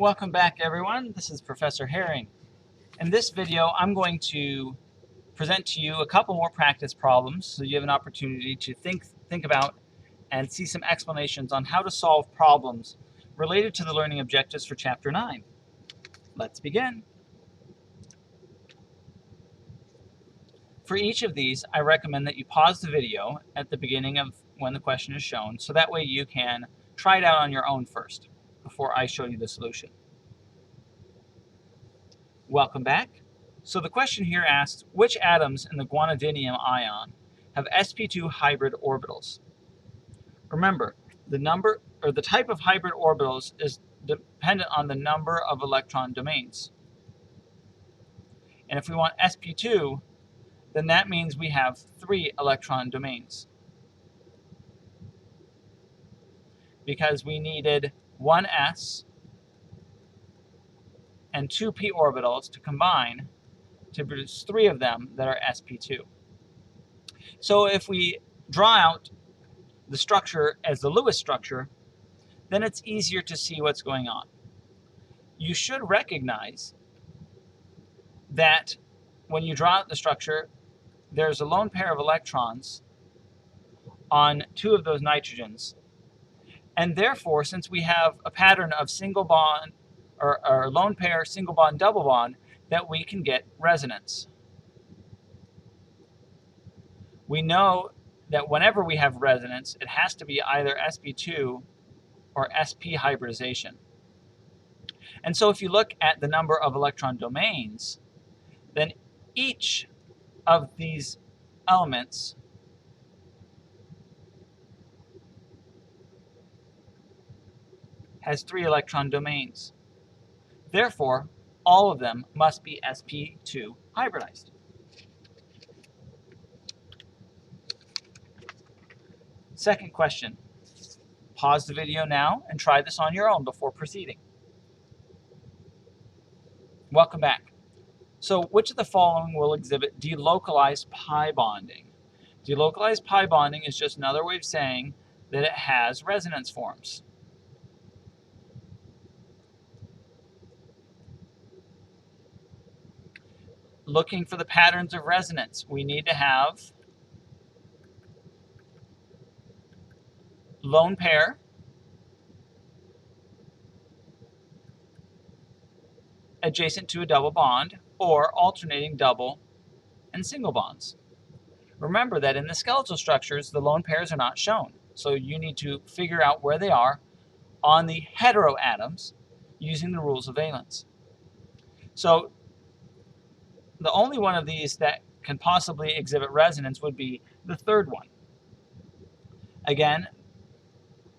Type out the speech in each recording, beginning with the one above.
Welcome back, everyone. This is Professor Herring. In this video, I'm going to present to you a couple more practice problems so you have an opportunity to think about and see some explanations on how to solve problems related to the learning objectives for Chapter 9. Let's begin. For each of these, I recommend that you pause the video at the beginning of when the question is shown, so that way you can try it out on your own first before I show you the solution. Welcome back. So the question here asks, which atoms in the guanidinium ion have sp2 hybrid orbitals? Remember, the type of hybrid orbitals is dependent on the number of electron domains. And if we want sp2, then that means we have 3 electron domains, because we needed one s and 2 p orbitals to combine to produce 3 of them that are sp2. So if we draw out the structure as the Lewis structure, then it's easier to see what's going on. You should recognize that when you draw out the structure, there's a lone pair of electrons on 2 of those nitrogens. And therefore, since we have a pattern of single bond or lone pair, single bond, double bond, that we can get resonance. We know that whenever we have resonance, it has to be either sp2 or sp hybridization. And so if you look at the number of electron domains, then each of these elements has 3 electron domains. Therefore, all of them must be sp2 hybridized. Second question. Pause the video now and try this on your own before proceeding. Welcome back. So, which of the following will exhibit delocalized pi bonding? Delocalized pi bonding is just another way of saying that it has resonance forms. Looking for the patterns of resonance, we need to have lone pair, adjacent to a double bond, or alternating double and single bonds. Remember that in the skeletal structures, the lone pairs are not shown, so you need to figure out where they are on the heteroatoms using the rules of valence. So the only one of these that can possibly exhibit resonance would be the third one. Again,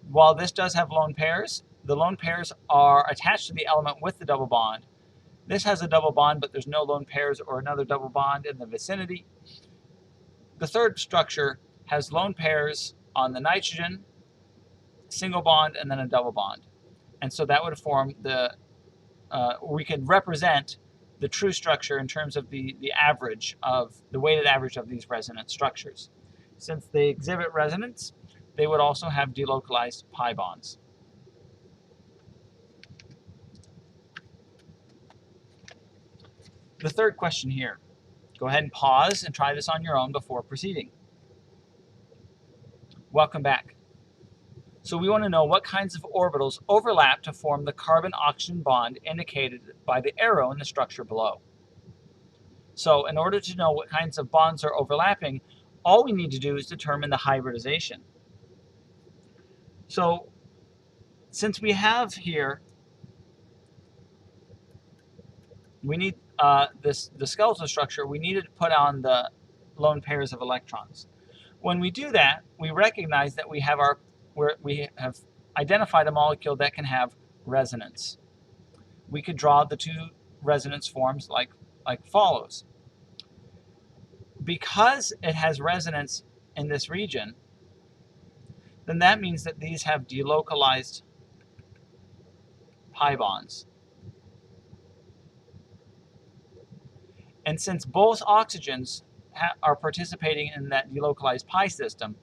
while this does have lone pairs, the lone pairs are attached to the element with the double bond. This has a double bond, but there's no lone pairs or another double bond in the vicinity. The third structure has lone pairs on the nitrogen, single bond, and then a double bond. And so that would form we could represent the true structure in terms of the weighted average of these resonance structures. Since they exhibit resonance, they would also have delocalized pi bonds. The third question here. Go ahead and pause and try this on your own before proceeding. Welcome back. So we want to know what kinds of orbitals overlap to form the carbon-oxygen bond indicated by the arrow in the structure below. So in order to know what kinds of bonds are overlapping, all we need to do is determine the hybridization. So since we have here, we need the skeletal structure, we needed to put on the lone pairs of electrons. When we do that, we recognize that we have identified a molecule that can have resonance. We could draw the 2 resonance forms like follows. Because it has resonance in this region, then that means that these have delocalized pi bonds. And since both oxygens are participating in that delocalized pi system,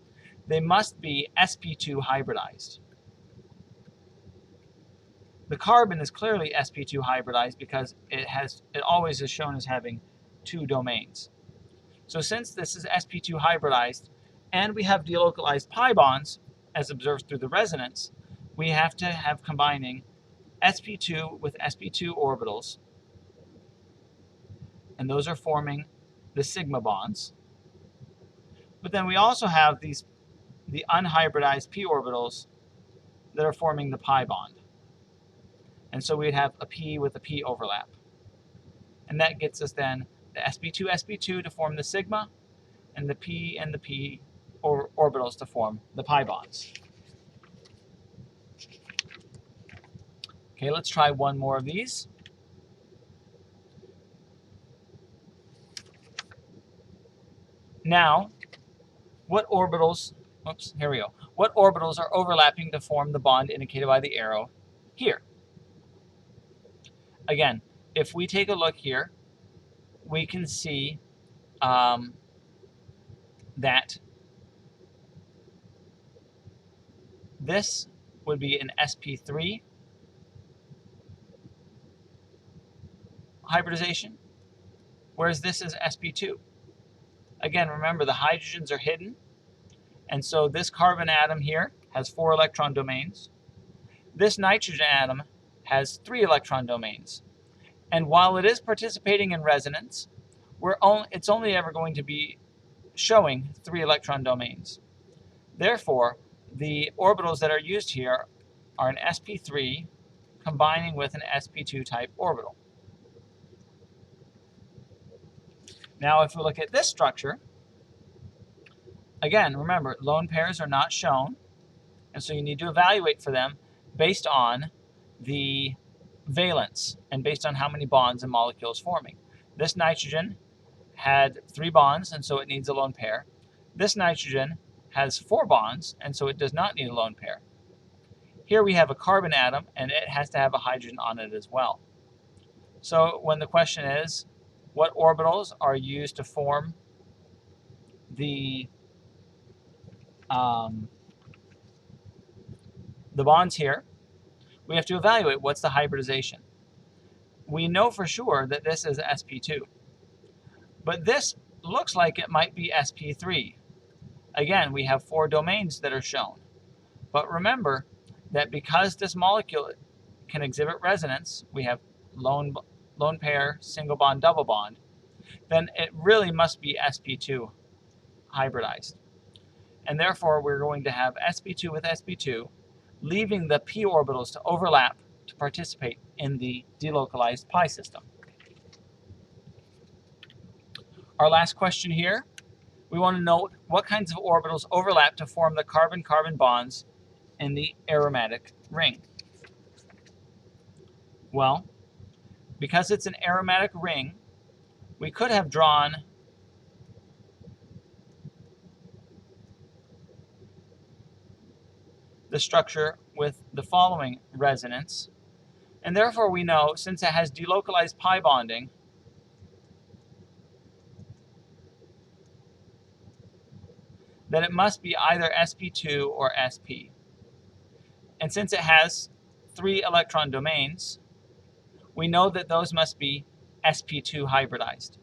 they must be sp2 hybridized. The carbon is clearly sp2 hybridized because it always is shown as having 2 domains. So since this is sp2 hybridized and we have delocalized pi bonds as observed through the resonance, we have to have combining sp2 with sp2 orbitals, and those are forming the sigma bonds. But then we also have the unhybridized p orbitals that are forming the pi bond. And so we'd have a p with a p overlap. And that gets us then the sp2 to form the sigma, and the p orbitals to form the pi bonds. Okay, let's try one more of these. Now, what orbitals are overlapping to form the bond indicated by the arrow here? Again, if we take a look here, we can see that this would be an sp3 hybridization, whereas this is sp2. Again, remember the hydrogens are hidden, and so this carbon atom here has 4 electron domains. This nitrogen atom has 3 electron domains. And while it is participating in resonance, it's only ever going to be showing 3 electron domains. Therefore, the orbitals that are used here are an sp3 combining with an sp2 type orbital. Now, if we look at this structure, again, remember, lone pairs are not shown, and so you need to evaluate for them based on the valence and based on how many bonds a molecule is forming. This nitrogen had 3 bonds, and so it needs a lone pair. This nitrogen has 4 bonds, and so it does not need a lone pair. Here we have a carbon atom, and it has to have a hydrogen on it as well. So when the question is, what orbitals are used to form the bonds here, we have to evaluate what's the hybridization. We know for sure that this is sp2, but this looks like it might be sp3. Again, we have 4 domains that are shown, but remember that because this molecule can exhibit resonance, we have lone pair, single bond, double bond, then it really must be sp2 hybridized. And therefore, we're going to have sp2 with sp2, leaving the p orbitals to overlap to participate in the delocalized pi system. Our last question here, we want to know what kinds of orbitals overlap to form the carbon-carbon bonds in the aromatic ring. Well, because it's an aromatic ring, we could have drawn the structure with the following resonance, and therefore we know, since it has delocalized pi bonding, that it must be either sp2 or sp. And since it has 3 electron domains, we know that those must be sp2 hybridized.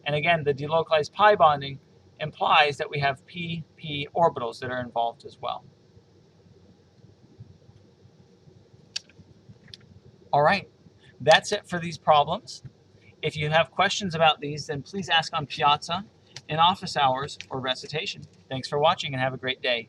And again, the delocalized pi bonding implies that we have p-p orbitals that are involved as well. All right, that's it for these problems. If you have questions about these, then please ask on Piazza, in office hours, or recitation. Thanks for watching and have a great day.